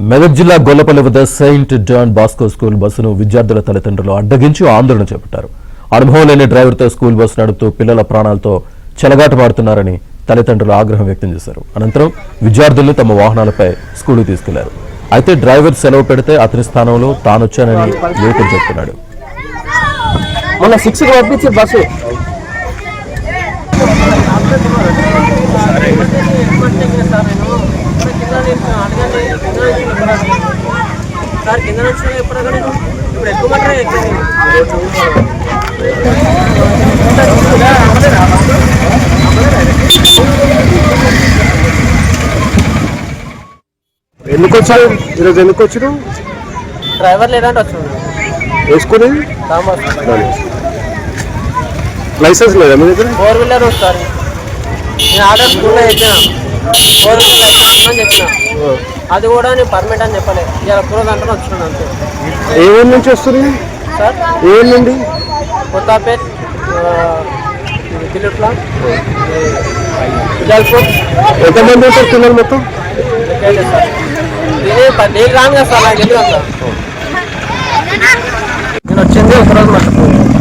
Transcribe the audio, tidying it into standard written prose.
మెదక్ జిల్లా గొల్లపల్లి వద్ద Saint John Bosco school బస్సును విద్యార్థుల తల్లిదండ్రులు అడ్డగించి ఆందోళన చేపట్టారు. అనుభవం లేని డ్రైవర్తో స్కూల్ బస్సు నడుపుతూ పిల్లల ప్రాణాలతో చెలగాటమాడుతున్నారని తల్లిదండ్రులు ఆగ్రహం వ్యక్తం చేశారు. అనంతరం విద్యార్థులను తమ వాహనాలపై స్కూలుకు తీసుకెళ్లారు. అయితే డ్రైవర్ సెలవు పెడితే అతని స్థానంలో తానొచ్చానని యువకుడు చెప్తున్నాడు. మొన్న 6కి పంపించి బస్సు సార్ కింద వచ్చిన ఎప్పుడు ఇప్పుడు ఎక్కువ ఎందుకు వచ్చారు ఈరోజు? ఎందుకు వచ్చారు? డ్రైవర్ లేదంటే వచ్చాడు వేసుకుని. లైసెన్స్ లేదా మీ దగ్గర? 4 వీలర్ వస్తారు. నేను ఆర్డర్ స్కూల్లో చెప్పిన 4 వీలర్ లైసెన్స్ అని చెప్పిన, అది కూడా నేను పర్మిట్ అని చెప్పలేదు. ఇలా రోజు అంటే వచ్చినాను అంతే. ఏ ఊరు నుంచి వస్తుంది సార్? ఏ ఊరు నుండి? కొత్తపేట్, దిల్లుట్లా, విజయపూర్. ఎంతమంది ఉంటారు పిల్లలు మొత్తం? నేను రాను కదా సార్, నాకు ఎందుకు అంత. నేను వచ్చింది ఒకరోజు మర్చిపోయింది.